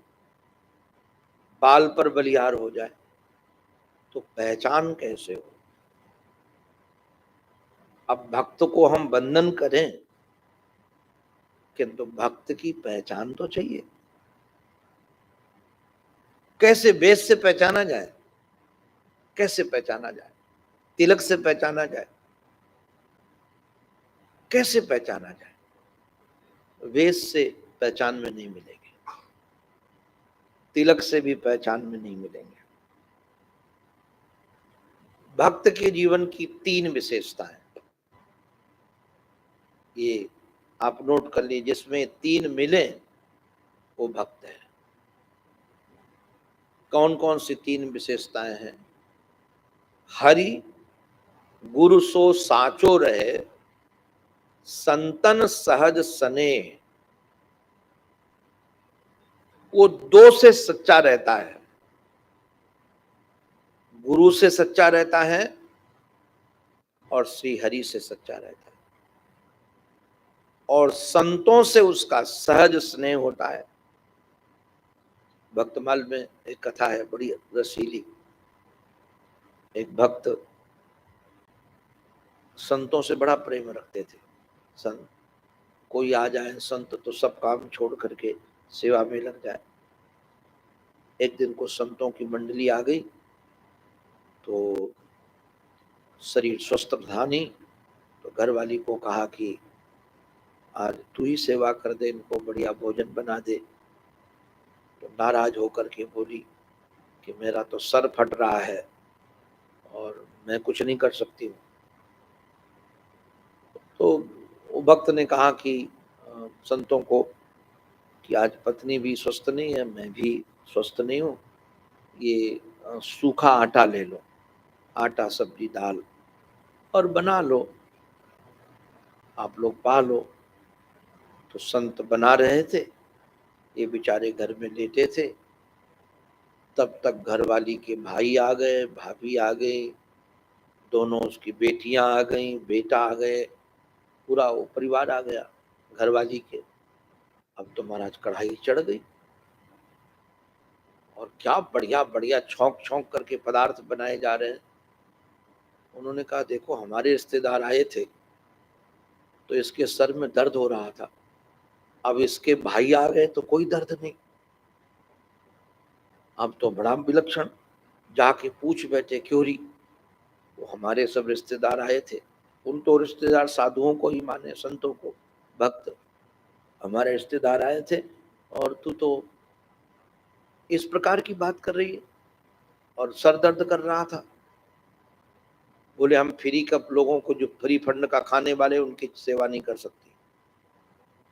बाल पर बलियार हो जाए तो पहचान कैसे हो। अब भक्त को हम बंधन करें, किंतु भक्त की पहचान तो चाहिए। कैसे वेश से पहचाना जाए, कैसे पहचाना जाए, तिलक से पहचाना जाए, कैसे पहचाना जाए? वेश से पहचान में नहीं मिलेंगे, तिलक से भी पहचान में नहीं मिलेंगे। भक्त के जीवन की 3 विशेषताएं, ये आप नोट कर लीजिए, जिसमें 3 मिले वो भक्त है। कौन कौन सी 3 विशेषताएं हैं? हरि गुरु सो साचो रहे, संतन सहज सने। वो 2 से सच्चा रहता है, गुरु से सच्चा रहता है और श्री हरि से सच्चा रहता है, और संतों से उसका सहज स्नेह होता है। भक्तमाल में एक कथा है बड़ी रसीली। एक भक्त संतों से बड़ा प्रेम रखते थे। संत कोई आ जाए संत तो सब काम छोड़ करके सेवा में लग जाए। एक दिन को संतों की मंडली आ गई तो शरीर स्वस्थ था नहीं, तो घर वाली को कहा कि आज तू ही सेवा कर दे, इनको बढ़िया भोजन बना दे। तो नाराज होकर के बोली कि मेरा तो सर फट रहा है और मैं कुछ नहीं कर सकती हूँ। तो वो भक्त ने कहा कि संतों को कि आज पत्नी भी स्वस्थ नहीं है, मैं भी स्वस्थ नहीं हूँ, ये सूखा आटा ले लो, आटा सब्जी दाल और बना लो, आप लोग पा लो। तो संत बना रहे थे, ये बेचारे घर में लेटे थे। तब तक घरवाली के भाई आ गए, भाभी आ गई, दोनों उसकी बेटियां आ गई, बेटा आ गए, पूरा वो परिवार आ गया घरवाली के। अब तो महाराज कढ़ाई चढ़ गई और क्या बढ़िया बढ़िया छौंक छौंक करके पदार्थ बनाए जा रहे हैं। उन्होंने कहा देखो हमारे रिश्तेदार आए थे तो इसके सर में दर्द हो रहा था, अब इसके भाई आ गए तो कोई दर्द नहीं। अब तो बड़ा विलक्षण। जाके पूछ बैठे क्यों री, वो हमारे सब रिश्तेदार आए थे। उन तो रिश्तेदार साधुओं को ही माने, संतों को, भक्त। हमारे रिश्तेदार आए थे और तू तो इस प्रकार की बात कर रही है, और सर दर्द कर रहा था। बोले हम फ्री का लोगों को, जो फ्री फंड का खाने वाले, उनकी सेवा नहीं कर सकती,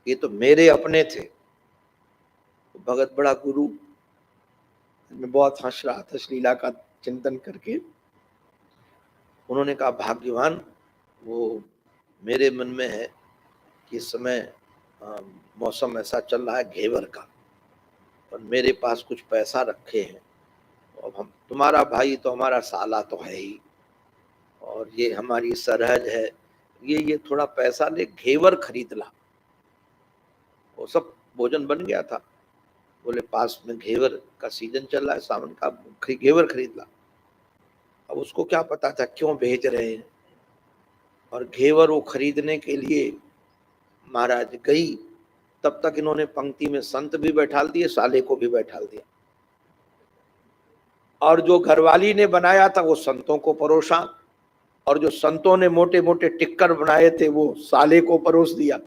ये तो मेरे अपने थे। भगत बड़ा गुरु मैं बहुत हंस रहा था इस लीला का चिंतन करके। उन्होंने कहा भाग्यवान, वो मेरे मन में है कि इस समय मौसम ऐसा चल रहा है घेवर का, और मेरे पास कुछ पैसा रखे हैं। अब हम, तुम्हारा भाई तो हमारा साला तो है ही, और ये हमारी सरहद है, ये थोड़ा पैसा ले घेवर खरीद ला। वो सब भोजन बन गया था। बोले पास में घेवर का सीजन चल रहा है, सावन का, घेवर खरीद ला। अब उसको क्या पता था क्यों भेज रहे हैं। और घेवर वो खरीदने के लिए महाराज गई, तब तक इन्होंने पंक्ति में संत भी बैठाल दिए, साले को भी बैठाल दिया। और जो घरवाली ने बनाया था वो संतों को परोसा, और जो संतों ने मोटे मोटे टिक्कर बनाए थे वो साले को परोस दिया।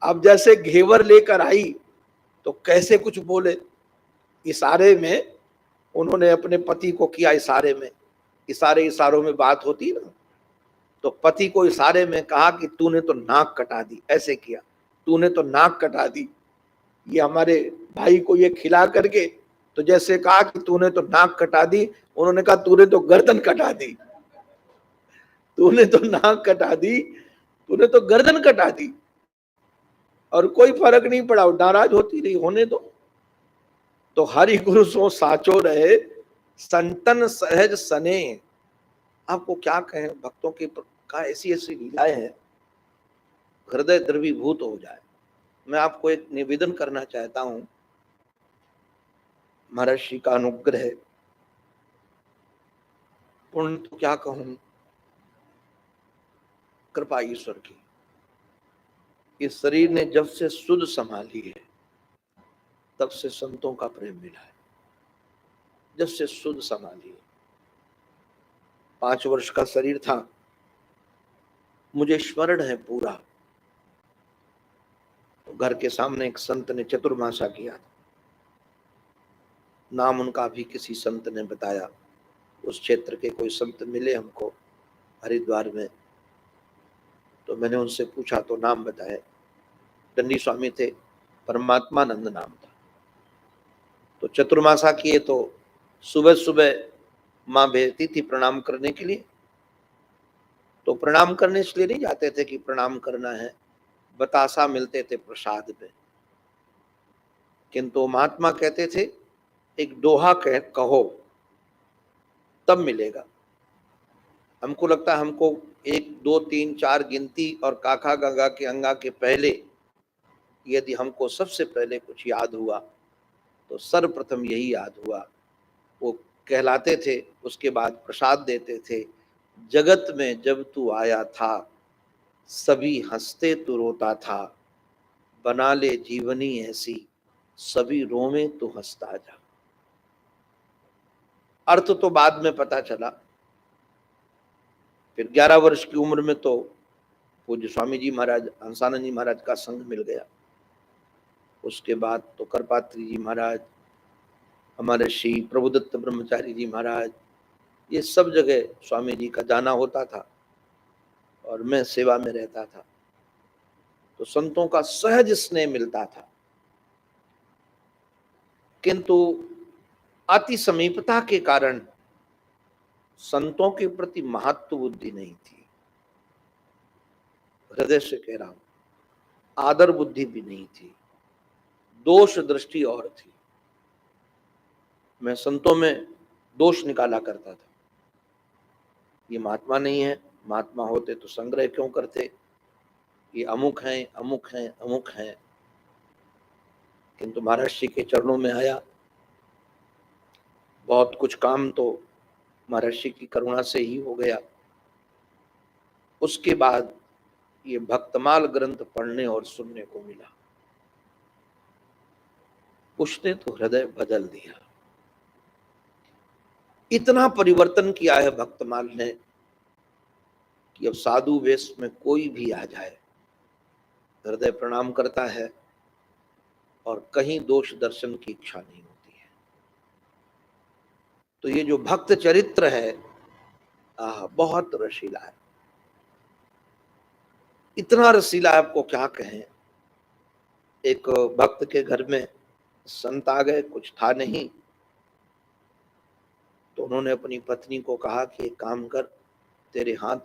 अब जैसे घेवर लेकर आई तो कैसे कुछ बोले, इशारे में उन्होंने अपने पति को किया, इशारे में, इशारों में बात होती ना, तो पति को इशारे में कहा कि तूने तो नाक कटा दी, ऐसे किया, तूने तो नाक कटा दी। ये हमारे भाई को ये खिला करके, तो जैसे कहा कि तूने तो नाक कटा दी, उन्होंने कहा तूने तो गर्दन कटा दी, तूने तो नाक कटा दी, तूने तो गर्दन कटा दी। और कोई फर्क नहीं पड़ा, नाराज होती रही, होने दो। तो हरि गुरु सो साचो रहे, संतन सहज सने। आपको क्या कहें, भक्तों की का ऐसी ऐसी लीलाएं हैं, हृदय द्रवीभूत हो जाए। मैं आपको एक निवेदन करना चाहता हूं, महर्षि का अनुग्रह, पुण्य तो क्या कहूं, कृपा ईश्वर की। इस शरीर ने जब से सुध संभाली है तब से संतों का प्रेम मिला है, जब से सुध संभाली है। 5 वर्ष का शरीर था, मुझे स्मरण है पूरा। तो घर के सामने एक संत ने चतुर्मासा किया था, नाम उनका भी किसी संत ने बताया। उस क्षेत्र के कोई संत मिले हमको हरिद्वार में, तो मैंने उनसे पूछा तो नाम बताए। दंडी स्वामी थे, परमात्मानंद नाम था। तो चतुर्मासा किए तो सुबह सुबह माँ भेजती थी प्रणाम करने के लिए। तो प्रणाम करने इसलिए नहीं जाते थे कि प्रणाम करना है, बतासा मिलते थे प्रसाद में। किंतु महात्मा कहते थे एक दोहा कहो तब मिलेगा। हमको लगता है हमको 1 2 3 4 गिनती और काका गंगा के अंगा के पहले यदि हमको सबसे पहले कुछ याद हुआ तो सर्वप्रथम यही याद हुआ। वो कहलाते थे, उसके बाद प्रसाद देते थे। जगत में जब तू आया था सभी हंसते तू रोता था, बना ले जीवनी ऐसी सभी रोवे तू हंसता जा। अर्थ तो बाद में पता चला। फिर 11 वर्ष की उम्र में तो पूज्य स्वामी जी महाराज, हंसानंद जी महाराज का संग मिल गया। उसके बाद तो करपात्री जी महाराज, हमारे श्री प्रभुदत्त ब्रह्मचारी जी महाराज, ये सब जगह स्वामी जी का जाना होता था और मैं सेवा में रहता था। तो संतों का सहज स्नेह मिलता था। किंतु अति समीपता के कारण संतों के प्रति महत्व बुद्धि नहीं थी, हृदय से कह रहा हूं, आदर बुद्धि भी नहीं थी, दोष दृष्टि और थी। मैं संतों में दोष निकाला करता था, ये महात्मा नहीं है, महात्मा होते तो संग्रह क्यों करते, ये अमुक हैं अमुक हैं अमुक हैं। किंतु महर्षि के चरणों में आया, बहुत कुछ काम तो महर्षि की करुणा से ही हो गया। उसके बाद ये भक्तमाल ग्रंथ पढ़ने और सुनने को मिला, उसने तो हृदय बदल दिया। इतना परिवर्तन किया है भक्तमाल ने कि अब साधु वेश में कोई भी आ जाए हृदय प्रणाम करता है और कहीं दोष दर्शन की इच्छा नहीं होती है। तो ये जो भक्त चरित्र है बहुत रसीला है, इतना रसीला आपको क्या कहें। एक भक्त के घर में संत आ गए, कुछ था नहीं, तो उन्होंने अपनी पत्नी को कहा कि एक काम कर, तेरे हाथ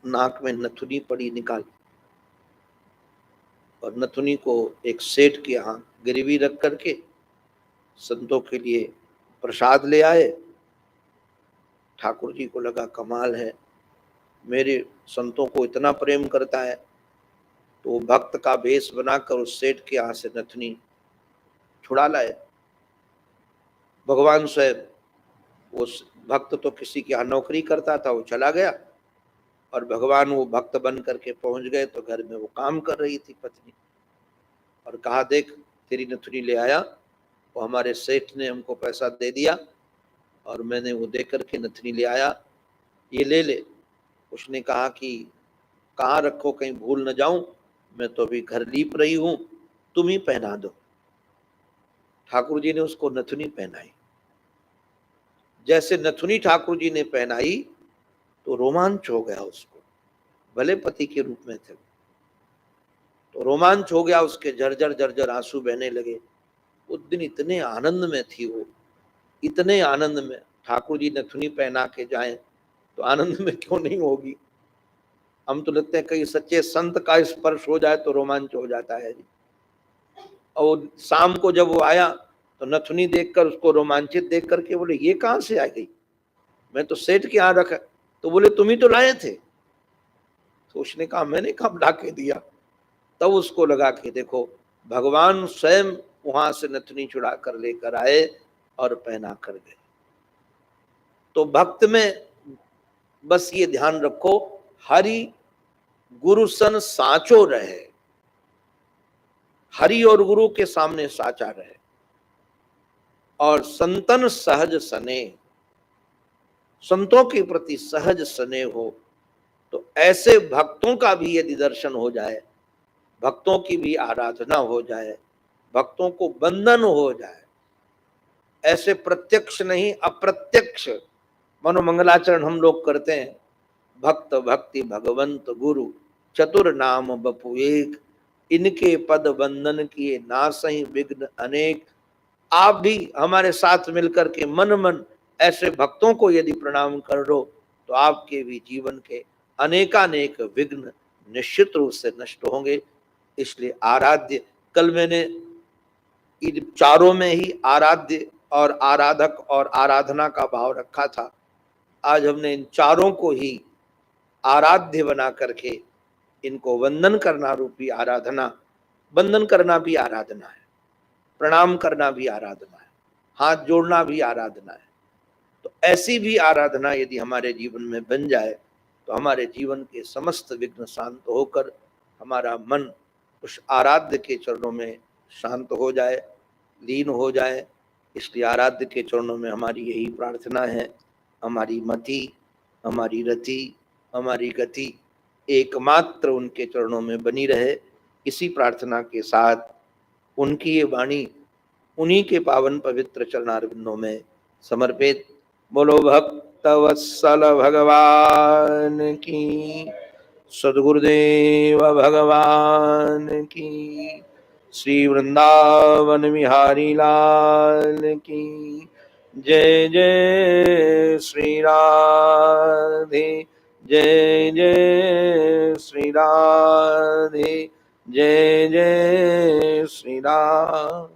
नाक में नथुनी पड़ी, निकाल। और नथुनी को एक सेठ के यहाँ गिरवी रख करके संतों के लिए प्रसाद ले आए। ठाकुर जी को लगा कमाल है, मेरे संतों को इतना प्रेम करता है, तो वो भक्त का भेष बनाकर उस सेठ के यहाँ से नथुनी छुड़ा लाए। भगवान स्वयं, उस भक्त तो किसी के यहाँ नौकरी करता था, वो चला गया और भगवान वो भक्त बन करके पहुंच गए तो घर में वो काम कर रही थी पत्नी, और कहा देख तेरी नथुनी ले आया, वो हमारे सेठ ने हमको पैसा दे दिया और मैंने वो दे करके नथुनी ले आया, ये ले ले। उसने कहा कि कहाँ रखो, कहीं भूल न जाऊं, मैं तो अभी घर लीप रही हूं, तुम ही पहना दो। ठाकुर जी ने उसको नथुनी पहनाई। जैसे नथुनी ठाकुर जी ने पहनाई तो रोमांच हो गया उसको, भले पति के रूप में थे तो रोमांच हो गया, उसके झरझर झरझर आंसू बहने लगे। उस दिन इतने आनंद में थी वो, इतने आनंद में। ठाकुर जी नथुनी पहना के जाएं तो आनंद में क्यों नहीं होगी। हम तो लगते हैं कहीं सच्चे संत का स्पर्श हो जाए तो रोमांच हो जाता है जी। और शाम को जब वो आया तो नथुनी देखकर उसको रोमांचित देख करके बोले ये कहाँ से आ गई, मैं तो सेठ के यहाँ रखा। तो बोले तुम ही तो लाए थे। तो उसने कहा मैंने कब ला के दिया। तब उसको लगा कि देखो भगवान स्वयं वहां से नथुनी चुरा कर लेकर आए और पहना कर गए। तो भक्त में बस ये ध्यान रखो, हरि गुरु सन साचो रहे, हरि और गुरु के सामने साचा रहे, और संतन सहज सने, संतों के प्रति सहज सने हो। तो ऐसे भक्तों का भी यदि दर्शन हो जाए, भक्तों की भी आराधना हो जाए, भक्तों को बंधन हो जाए, ऐसे प्रत्यक्ष नहीं अप्रत्यक्ष मनोमंगलाचरण हम लोग करते हैं, भक्त भक्ति भगवंत गुरु चतुर नाम बपु एक, इनके पद बंधन किए नासहि विघ्न अनेक। आप भी हमारे साथ मिलकर के मन मन ऐसे भक्तों को यदि प्रणाम कर लो तो आपके भी जीवन के अनेकानेक विघ्न निश्चित रूप से नष्ट होंगे। इसलिए आराध्य, कल मैंने इन चारों में ही आराध्य और आराधक और आराधना का भाव रखा था। आज हमने इन चारों को ही आराध्य बना करके इनको वंदन करना रूपी आराधना, वंदन करना भी आराधना है, प्रणाम करना भी आराधना है, हाथ जोड़ना भी आराधना है। तो ऐसी भी आराधना यदि हमारे जीवन में बन जाए तो हमारे जीवन के समस्त विघ्न शांत होकर हमारा मन उस आराध्य के चरणों में शांत हो जाए, लीन हो जाए। इसलिए आराध्य के चरणों में हमारी यही प्रार्थना है, हमारी मति, हमारी रति, हमारी गति एकमात्र उनके चरणों में बनी रहे। इसी प्रार्थना के साथ उनकी ये वाणी उन्हीं के पावन पवित्र चरणारविंदों में समर्पित। बोलो भक्त वत्सल भगवान की, सद्गुरुदेव भगवान की, श्री वृंदावन बिहारी लाल की, जय जय श्री राधे, जय जय श्री राधे, जय जय श्री राधे।